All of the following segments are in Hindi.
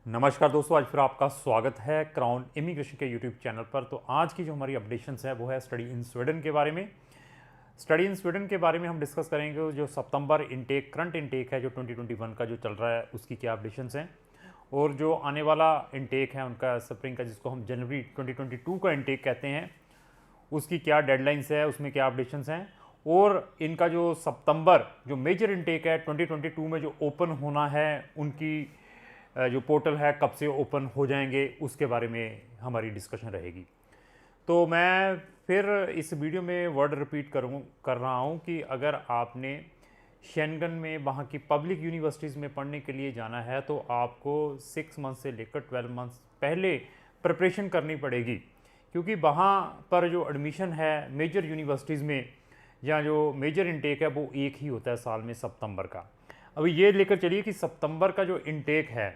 नमस्कार दोस्तों, आज फिर आपका स्वागत है क्राउन इमिग्रेशन के यूट्यूब चैनल पर। तो आज की जो हमारी अपडेशंस है वो है स्टडी इन स्वीडन के बारे में। स्टडी इन स्वीडन के बारे में हम डिस्कस करेंगे जो सितंबर इनटेक करंट इनटेक है जो 2021 का जो चल रहा है उसकी क्या अपडेशंस हैं, और जो आने वाला इनटेक है उनका स्प्रिंग का जिसको हम जनवरी 2022 का इनटेक कहते हैं उसकी क्या डेडलाइंस है, उसमें क्या अपडेशंस हैं, और इनका जो सितंबर जो मेजर इनटेक है 2022 में जो ओपन होना है उनकी जो पोर्टल है कब से ओपन हो जाएंगे उसके बारे में हमारी डिस्कशन रहेगी। तो मैं फिर इस वीडियो में वर्ड रिपीट कर रहा हूँ कि अगर आपने शेंगन में वहाँ की पब्लिक यूनिवर्सिटीज़ में पढ़ने के लिए जाना है तो आपको 6 मंथ से लेकर 12 मंथ्स पहले प्रिपरेशन करनी पड़ेगी, क्योंकि वहाँ पर जो एडमिशन है मेजर यूनिवर्सिटीज़ में या जो मेजर इनटेक है वो एक ही होता है साल में, सितंबर का। अभी ये लेकर चलिए कि सितंबर का जो इनटेक है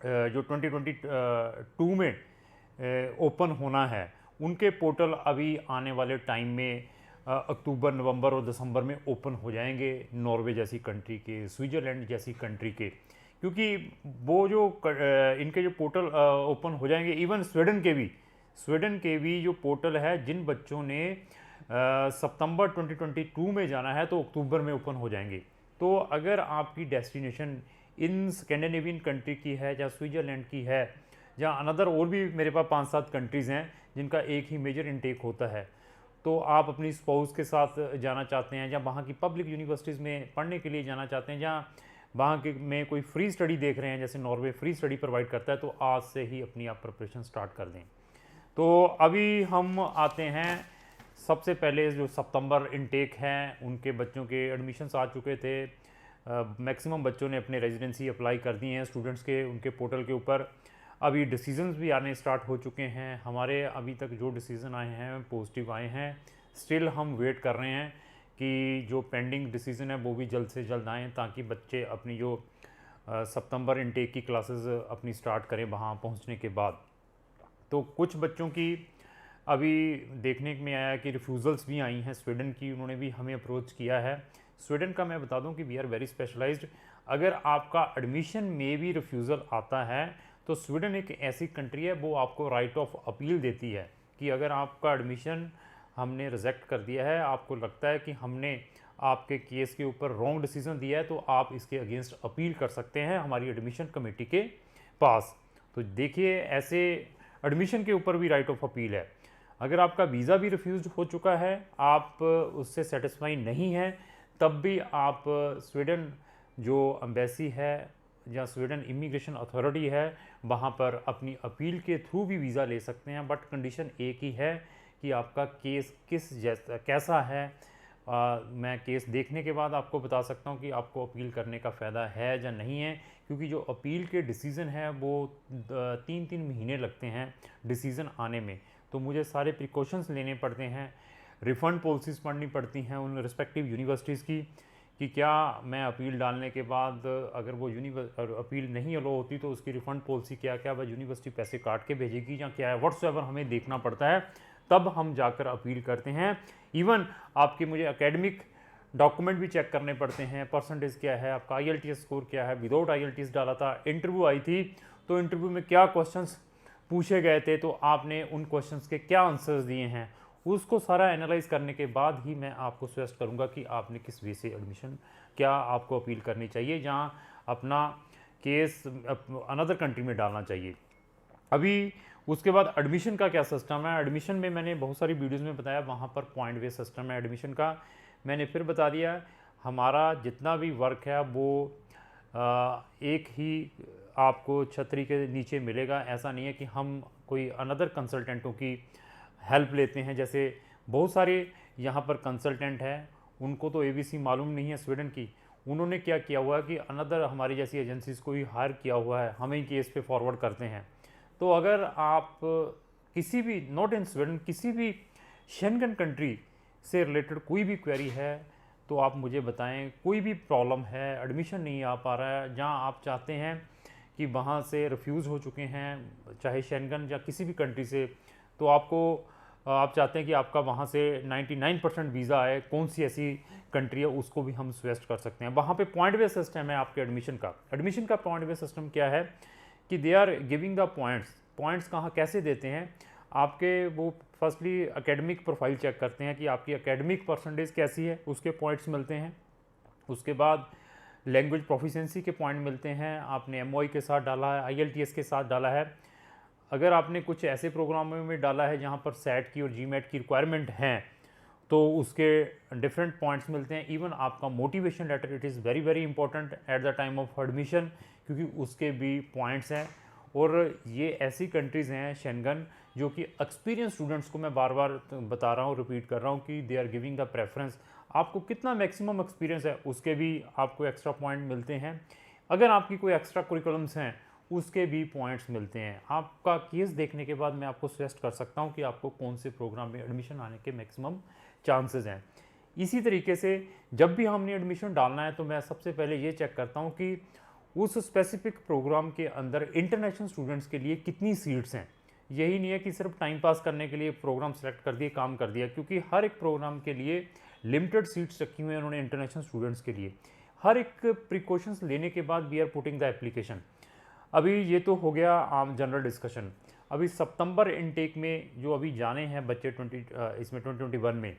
जो 2022 में ओपन होना है उनके पोर्टल अभी आने वाले टाइम में अक्टूबर, नवंबर और दिसंबर में ओपन हो जाएंगे, नॉर्वे जैसी कंट्री के, स्विट्ज़रलैंड जैसी कंट्री के, क्योंकि वो जो इनके जो पोर्टल ओपन हो जाएंगे। इवन स्वीडन के भी जो पोर्टल है जिन बच्चों ने सितंबर 2022 में जाना है तो अक्टूबर में ओपन हो जाएंगे। तो अगर आपकी डेस्टिनेशन इन स्कैंडिनेवियन कंट्री की है या स्विट्ज़रलैंड की है या अनदर और भी मेरे पास 5-7 कंट्रीज़ हैं जिनका एक ही मेजर इनटेक होता है, तो आप अपनी स्पाउस के साथ जाना चाहते हैं या वहाँ की पब्लिक यूनिवर्सिटीज़ में पढ़ने के लिए जाना चाहते हैं या वहाँ के में कोई फ्री स्टडी देख रहे हैं, जैसे नॉर्वे फ्री स्टडी प्रोवाइड करता है, तो आज से ही अपनी आप प्रिपरेशन स्टार्ट कर दें। तो अभी हम आते हैं सबसे पहले जो सितंबर इनटेक हैं उनके बच्चों के एडमिशन्स आ चुके थे। मैक्सिमम बच्चों ने अपने रेजिडेंसी अप्लाई कर दी हैं स्टूडेंट्स के उनके पोर्टल के ऊपर। अभी डिसीजंस भी आने स्टार्ट हो चुके हैं। हमारे अभी तक जो डिसीज़न आए हैं पॉजिटिव आए हैं। स्टिल हम वेट कर रहे हैं कि जो पेंडिंग डिसीज़न है वो भी जल्द से जल्द आएँ, ताकि बच्चे अपनी जो सितंबर इनटेक की क्लासेस अपनी स्टार्ट करें वहाँ पहुँचने के बाद। तो कुछ बच्चों की अभी देखने में आया कि रिफ्यूज़ल्स भी आई हैं स्वीडन की, उन्होंने भी हमें अप्रोच किया है। स्वीडन का मैं बता दूं कि वी आर वेरी स्पेशलाइज्ड। अगर आपका एडमिशन में भी रिफ्यूज़ल आता है तो स्वीडन एक ऐसी कंट्री है वो आपको राइट ऑफ अपील देती है कि अगर आपका एडमिशन हमने रिजेक्ट कर दिया है, आपको लगता है कि हमने आपके केस के ऊपर रॉन्ग डिसीजन दिया है, तो आप इसके अगेंस्ट अपील कर सकते हैं हमारी एडमिशन कमेटी के पास। तो देखिए, ऐसे एडमिशन के ऊपर भी राइट ऑफ अपील है। अगर आपका वीज़ा भी रिफ्यूज़ हो चुका है, आप उससे सेटिस्फाई नहीं हैं, तब भी आप स्वीडन जो एम्बेसी है या स्वीडन इमिग्रेशन अथॉरिटी है वहाँ पर अपनी अपील के थ्रू भी वीज़ा ले सकते हैं। बट कंडीशन एक ही है कि आपका केस किस जैसा कैसा है। मैं केस देखने के बाद आपको बता सकता हूँ कि आपको अपील करने का फ़ायदा है या नहीं है, क्योंकि जो अपील के डिसीज़न है वो 3-3 महीने लगते हैं डिसीज़न आने में। तो मुझे सारे प्रिकॉशंस लेने पड़ते हैं, रिफ़ंड पॉलिसीज़ पढ़नी पड़ती हैं उन रिस्पेक्टिव यूनिवर्सिटीज़ की कि क्या मैं अपील डालने के बाद अगर वो अपील नहीं अलो होती तो उसकी रिफ़ंड पॉलिसी क्या वह यूनिवर्सिटी पैसे काट के भेजेगी या क्या है, व्हाट्सएवर हमें देखना पड़ता है, तब हम जाकर अपील करते हैं। इवन आपके मुझे एकेडमिक डॉक्यूमेंट भी चेक करने पड़ते हैं, परसेंटेज क्या है आपका, IELTS स्कोर क्या है, विदाउट IELTS डाला था, इंटरव्यू आई थी तो इंटरव्यू में क्या क्वेश्चंस पूछे गए थे, तो आपने उन क्वेश्चंस के क्या आंसर्स दिए हैं, उसको सारा एनालाइज करने के बाद ही मैं आपको सजेस्ट करूंगा कि आपने किस वे से एडमिशन, क्या आपको अपील करनी चाहिए, जहां अपना केस अनदर कंट्री में डालना चाहिए। अभी उसके बाद एडमिशन का क्या सिस्टम है। एडमिशन में मैंने बहुत सारी वीडियोस में बताया, वहाँ पर पॉइंट बेस सिस्टम है एडमिशन का। मैंने फिर बता दिया, हमारा जितना भी वर्क है वो एक ही आपको छतरी के नीचे मिलेगा। ऐसा नहीं है कि हम कोई अनदर कंसल्टेंटों की हेल्प लेते हैं। जैसे बहुत सारे यहाँ पर कंसल्टेंट हैं, उनको तो ABC मालूम नहीं है स्वीडन की, उन्होंने क्या किया हुआ है कि अनदर हमारी जैसी एजेंसीज़ को ही हायर किया हुआ है, हमें ही केस पे फॉरवर्ड करते हैं। तो अगर आप किसी भी नॉट इन स्वीडन किसी भी शेंगन कंट्री से रिलेटेड कोई भी क्वेरी है तो आप मुझे बताएं। कोई भी प्रॉब्लम है, एडमिशन नहीं आ पा रहा है, जहां आप चाहते हैं कि वहां से रिफ्यूज़ हो चुके हैं चाहे शेंगन या किसी भी कंट्री से, तो आप चाहते हैं कि आपका वहाँ से 99% वीज़ा आए, कौन सी ऐसी कंट्री है उसको भी हम सजेस्ट कर सकते हैं। वहाँ पे पॉइंट बेस सिस्टम है आपके एडमिशन का। एडमिशन का पॉइंट बेस सिस्टम क्या है कि they are giving the points कहाँ कैसे देते हैं आपके, वो फर्स्टली एकेडमिक प्रोफाइल चेक करते हैं कि आपकी एकेडमिक परसेंटेज कैसी है, उसके पॉइंट्स मिलते हैं। उसके बाद लैंग्वेज प्रोफिशिएंसी के पॉइंट मिलते हैं, आपने एमओआई के साथ डाला है, आईएलटीएस के साथ डाला है। अगर आपने कुछ ऐसे प्रोग्रामों में डाला है जहाँ पर सैट की और जीमेट की रिक्वायरमेंट हैं तो उसके डिफरेंट पॉइंट्स मिलते हैं। इवन आपका motivation letter, it is very very important at the time of admission, क्योंकि उसके भी पॉइंट्स हैं। और ये ऐसी कंट्रीज़ हैं शेंगन जो कि एक्सपीरियंस स्टूडेंट्स को, मैं बार बार बता रहा हूँ, रिपीट कर रहा हूँ, कि they are giving the preference. आपको कितना मैक्सिमम एक्सपीरियंस है उसके भी आपको एक्स्ट्रा पॉइंट मिलते हैं। अगर आपकी कोई एक्स्ट्रा कुरिकुलम्स हैं उसके भी पॉइंट्स मिलते हैं। आपका केस देखने के बाद मैं आपको सजेस्ट कर सकता हूँ कि आपको कौन से प्रोग्राम में एडमिशन आने के मैक्सिमम चांसेस हैं। इसी तरीके से जब भी हमने एडमिशन डालना है तो मैं सबसे पहले ये चेक करता हूँ कि उस स्पेसिफिक प्रोग्राम के अंदर इंटरनेशनल स्टूडेंट्स के लिए कितनी सीट्स हैं। यही नहीं है कि सिर्फ टाइम पास करने के लिए प्रोग्राम सेलेक्ट कर दिए, काम कर दिया, क्योंकि हर एक प्रोग्राम के लिए लिमिटेड सीट्स रखी हुई हैं उन्होंने इंटरनेशनल स्टूडेंट्स के लिए। हर एक प्रिकॉशंस लेने के बाद we are putting the application. अभी ये तो हो गया आम जनरल डिस्कशन। अभी सितंबर इनटेक में जो अभी जाने हैं बच्चे इसमें 2021 में,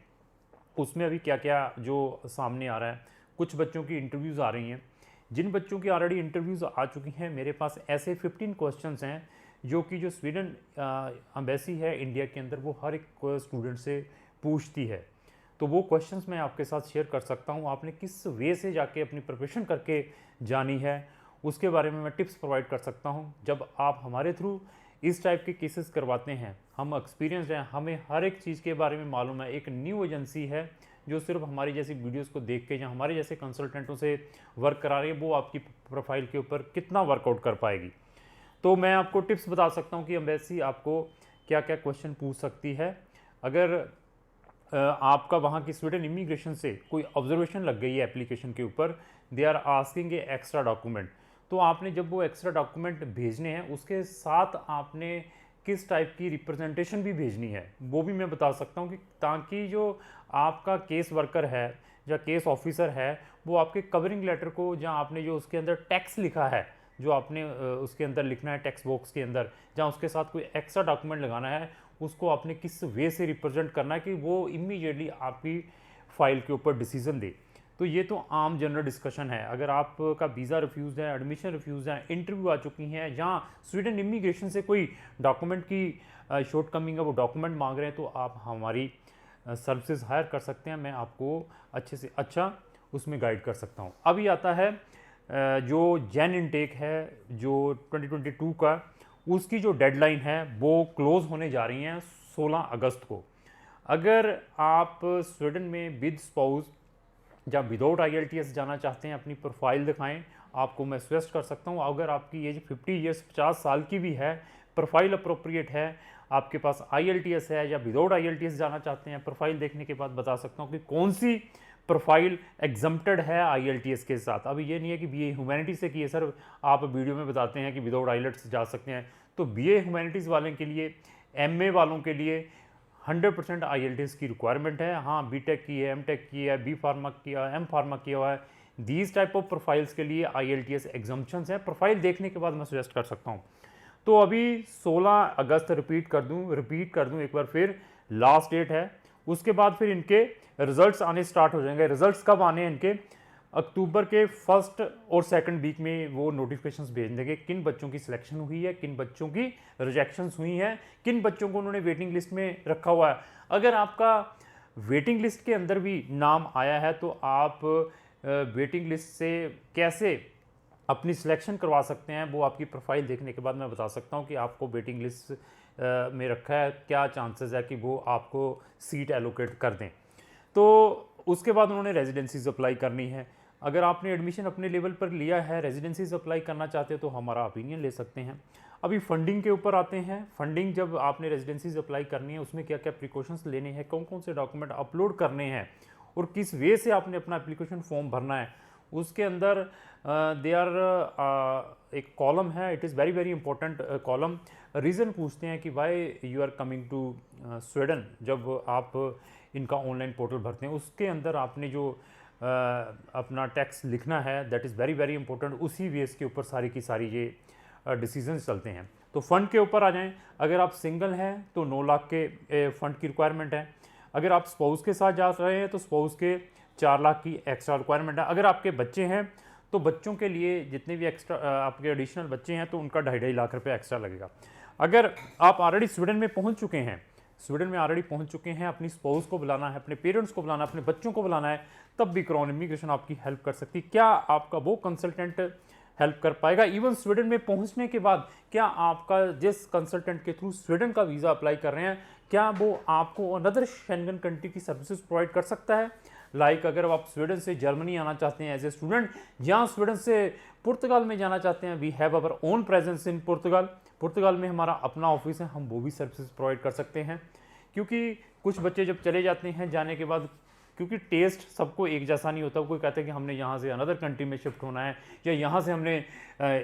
उसमें अभी क्या क्या जो सामने आ रहा है। कुछ बच्चों की इंटरव्यूज़ आ रही हैं। जिन बच्चों की ऑलरेडी इंटरव्यूज़ आ चुकी हैं, मेरे पास ऐसे 15 क्वेश्चंस हैं जो कि जो स्वीडन एम्बेसी है इंडिया के अंदर, वो हर एक स्टूडेंट से पूछती है। तो वो क्वेश्चंस मैं आपके साथ शेयर कर सकता हूँ। आपने किस वे से जाके अपनी प्रिपरेशन करके जानी है उसके बारे में मैं टिप्स प्रोवाइड कर सकता हूँ। जब आप हमारे थ्रू इस टाइप के केसेस करवाते हैं, हम एक्सपीरियंस्ड हैं, हमें हर एक चीज़ के बारे में मालूम है। एक न्यू एजेंसी है जो सिर्फ हमारी जैसी वीडियोस को देख के या हमारे जैसे कंसल्टेंटों से वर्क करा रही है, वो आपकी प्रोफाइल के ऊपर कितना वर्कआउट कर पाएगी। तो मैं आपको टिप्स बता सकता हूँ कि एम्बेसी आपको क्या क्या क्वेश्चन पूछ सकती है। अगर आपका वहाँ की स्वीडन इमिग्रेशन से कोई ऑब्जर्वेशन लग गई है एप्लीकेशन के ऊपर, they are asking a extra document, तो आपने जब वो एक्स्ट्रा डॉक्यूमेंट भेजने हैं उसके साथ आपने किस टाइप की रिप्रेजेंटेशन भी भेजनी है वो भी मैं बता सकता हूँ, कि ताकि जो आपका केस वर्कर है या केस ऑफिसर है वो आपके कवरिंग लेटर को, जहाँ आपने जो उसके अंदर टैक्स लिखा है, जो आपने उसके अंदर लिखना है टैक्स बॉक्स के अंदर, जहाँ उसके साथ कोई एक्स्ट्रा डॉक्यूमेंट लगाना है, उसको आपने किस वे से रिप्रेजेंट करना है कि वो इमीडिएटली आपकी फ़ाइल के ऊपर डिसीजन दे। तो ये तो आम जनरल डिस्कशन है। अगर आपका वीज़ा रिफ्यूज़ है, एडमिशन रिफ्यूज़ है, इंटरव्यू आ चुकी हैं, जहाँ स्वीडन इमिग्रेशन से कोई डॉक्यूमेंट की शॉर्ट कमिंग है, वो डॉक्यूमेंट मांग रहे हैं, तो आप हमारी सर्विसेज हायर कर सकते हैं। मैं आपको अच्छे से अच्छा उसमें गाइड कर सकता हूँ। अभी आता है जो जैन इनटेक है जो 2022 का, उसकी जो डेडलाइन है वो क्लोज़ होने जा रही हैं 16 अगस्त को। अगर आप स्वीडन में विद स्पाउस या विदाउट IELTS जाना चाहते हैं, अपनी प्रोफाइल दिखाएं, आपको मैं सजेस्ट कर सकता हूं। अगर आपकी एज 50 ईयर्स 50 साल की भी है, प्रोफाइल अप्रोप्रिएट है, आपके पास IELTS है या विदाउट IELTS जाना चाहते हैं, प्रोफाइल देखने के बाद बता सकता हूं कि कौन सी प्रोफाइल एग्जम्प्टेड है IELTS के साथ। अभी ये नहीं है कि BA ह्यूमैनिटीज़ से किए सर, आप वीडियो में बताते हैं कि विदाउट IELTS जा सकते हैं, तो BA ह्यूमैनिटीज़ वाले के लिए, MA वालों के लिए 100% IELTS की रिक्वायरमेंट है। हाँ, BTech की है, MTech की है, B फार्मा किया है, M फार्मा किया हुआ है, दीज टाइप ऑफ प्रोफाइल्स के लिए IELTS एग्जम्पशंस हैं। प्रोफाइल देखने के बाद मैं सजेस्ट कर सकता हूँ। तो अभी 16 अगस्त रिपीट कर दूँ एक बार फिर, लास्ट डेट है। उसके बाद फिर इनके रिजल्ट्स आने स्टार्ट हो जाएंगे। रिजल्ट्स कब आने हैं इनके? अक्टूबर के फर्स्ट और सेकंड वीक में वो नोटिफिकेशंस भेज देंगे, किन बच्चों की सिलेक्शन हुई है, किन बच्चों की रिजेक्शंस हुई हैं, किन बच्चों को उन्होंने वेटिंग लिस्ट में रखा हुआ है। अगर आपका वेटिंग लिस्ट के अंदर भी नाम आया है तो आप वेटिंग लिस्ट से कैसे अपनी सिलेक्शन करवा सकते हैं, वो आपकी प्रोफाइल देखने के बाद मैं बता सकता हूँ कि आपको वेटिंग लिस्ट में रखा है, क्या चांसेस है कि वो आपको सीट एलोकेट कर दें। तो उसके बाद उन्होंने रेजिडेंसीज अप्लाई करनी है। अगर आपने एडमिशन अपने लेवल पर लिया है, रेजिडेंसीज अप्लाई करना चाहते हो, तो हमारा ओपिनियन ले सकते हैं। अभी फंडिंग के ऊपर आते हैं। फंडिंग जब आपने रेजिडेंसीज अप्लाई करनी है, उसमें क्या क्या प्रिकॉशंस लेने हैं, कौन कौन से डॉक्यूमेंट अपलोड करने हैं और किस वे से आपने अपना एप्लीकेशन फॉर्म भरना है, उसके अंदर दे आर एक कॉलम है, it is very very important column. Reason पूछते हैं कि why you are coming to Sweden. जब आप इनका ऑनलाइन पोर्टल भरते हैं, उसके अंदर आपने जो अपना टैक्स लिखना है, that is very very important. उसी बेस के ऊपर सारी की सारी ये डिसीजन चलते हैं। तो फंड के ऊपर आ जाएं, अगर आप सिंगल हैं तो 9 लाख के फंड की रिक्वायरमेंट है। अगर आप स्पाउस के साथ जा रहे हैं तो स्पाउस के 4 लाख की एक्स्ट्रा रिक्वायरमेंट है। अगर आपके बच्चे हैं तो बच्चों के लिए जितने भी एक्स्ट्रा आपके एडिशनल बच्चे हैं तो उनका 2.5 लाख रुपये एक्स्ट्रा लगेगा। अगर आप ऑलरेडी स्वीडन में पहुंच चुके हैं, स्वीडन में ऑलरेडी पहुंच चुके हैं, अपनी स्पाउस को बुलाना है, अपने पेरेंट्स को बुलाना है, अपने बच्चों को बुलाना है, तब भी क्राउन इमिग्रेशन आपकी हेल्प कर सकती है। क्या आपका वो कंसल्टेंट हेल्प कर पाएगा? इवन स्वीडन में पहुंचने के बाद क्या आपका जिस कंसल्टेंट के थ्रू स्वीडन का वीज़ा अप्लाई कर रहे हैं, क्या वो आपको अनदर शेंगन कंट्री की सर्विसेज प्रोवाइड कर सकता है? लाइक अगर आप स्वीडन से जर्मनी आना चाहते हैं एज ए स्टूडेंट, या स्वीडन से पुर्तगाल में जाना चाहते हैं, we have our own presence in Portugal, पुर्तगाल में हमारा अपना ऑफिस है, हम वो भी सर्विसेज प्रोवाइड कर सकते हैं। क्योंकि कुछ बच्चे जब चले जाते हैं जाने के बाद, क्योंकि टेस्ट सबको एक जैसा नहीं होता, कोई कहता है कि हमने यहाँ से अनदर कंट्री में शिफ्ट होना है, या यहाँ से हमने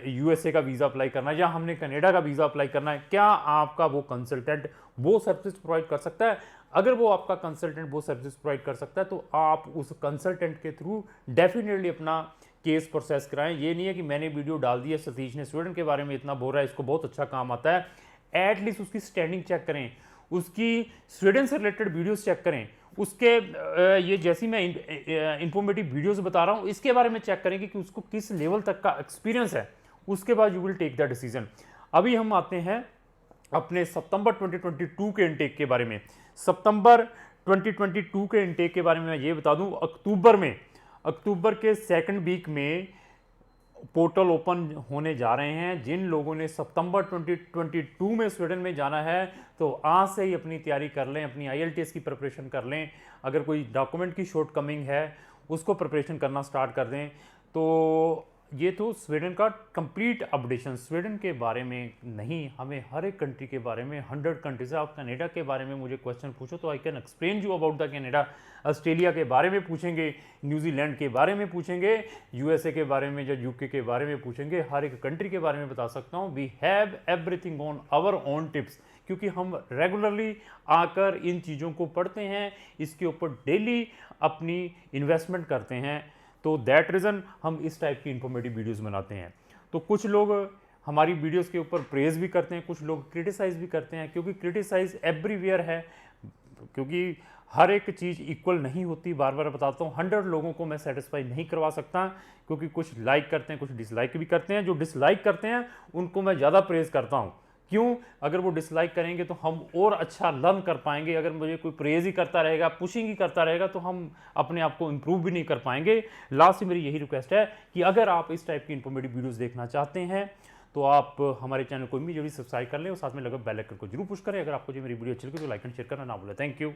यूएसए का वीज़ा अप्लाई करना है, या हमने कनाडा का वीज़ा अप्लाई करना है, क्या आपका वो कंसल्टेंट वो सर्विस प्रोवाइड कर सकता है? अगर वो आपका कंसल्टेंट वो सर्विस प्रोवाइड कर सकता है तो आप उस कंसल्टेंट के थ्रू डेफिनेटली अपना केस प्रोसेस कराएं। ये नहीं है कि मैंने वीडियो डाल दी है, सतीश ने स्वीडन के बारे में इतना बोल रहा है, इसको बहुत अच्छा काम आता है, एटलीस्ट उसकी स्टैंडिंग चेक करें, उसकी स्वीडन से रिलेटेड वीडियोस चेक करें, उसके ये जैसी मैं इंफॉर्मेटिव वीडियोस बता रहा हूँ इसके बारे में चेक करेंगे कि उसको किस लेवल तक का एक्सपीरियंस है, उसके बाद you will take the decision. अभी हम आते हैं अपने सितंबर 2022 के इनटेक के बारे में। सितंबर 2022 के इनटेक के बारे में मैं ये बता दूं, अक्टूबर के सेकंड वीक में पोर्टल ओपन होने जा रहे हैं। जिन लोगों ने सितंबर 2022 में स्वीडन में जाना है तो आज से ही अपनी तैयारी कर लें, अपनी IELTS की प्रिपरेशन कर लें, अगर कोई डॉक्यूमेंट की शॉर्ट कमिंग है उसको प्रिपरेशन करना स्टार्ट कर दें। तो ये तो स्वीडन का कंप्लीट अपडेशन, स्वीडन के बारे में नहीं, हमें हर एक कंट्री के बारे में, 100 कंट्रीज। आप कनाडा के बारे में मुझे क्वेश्चन पूछो तो I can explain you about the Canada. Australia के बारे में पूछेंगे, न्यूजीलैंड के बारे में पूछेंगे, यूएसए के बारे में या यूके के बारे में पूछेंगे, हर एक कंट्री के बारे में बता सकता हूँ। We have everything on our own tips, क्योंकि हम रेगुलरली आकर इन चीज़ों को पढ़ते हैं, इसके ऊपर डेली अपनी इन्वेस्टमेंट करते हैं। तो दैट रीज़न हम इस टाइप की इंफॉर्मेटिव वीडियोस बनाते हैं। तो कुछ लोग हमारी वीडियोस के ऊपर प्रेज भी करते हैं, कुछ लोग क्रिटिसाइज़ भी करते हैं, क्योंकि क्रिटिसाइज़ एवरीवेयर है, क्योंकि हर एक चीज़ इक्वल नहीं होती। बार बार बताता हूँ, 100 लोगों को मैं सेटिस्फाई नहीं करवा सकता, क्योंकि कुछ लाइक करते हैं, कुछ डिसलाइक भी करते हैं। जो डिसलाइक करते हैं उनको मैं ज़्यादा प्रेज करता हूँ। क्यों? अगर वो डिसलाइक करेंगे तो हम और अच्छा लर्न कर पाएंगे। अगर मुझे कोई प्रेज ही करता रहेगा, पुशिंग ही करता रहेगा, तो हम अपने आप को इम्प्रूव भी नहीं कर पाएंगे। लास्ट में मेरी यही रिक्वेस्ट है कि अगर आप इस टाइप की इंफॉर्मेटिव वीडियोस देखना चाहते हैं तो आप हमारे चैनल को इमीडिएटली सब्सक्राइब कर लें और साथ में लगे बेल आइकन को जरूर पुश करें। अगर आपको जो मेरी वीडियो अच्छी लगी तो लाइक एंड शेयर करना ना भूलें। Thank you.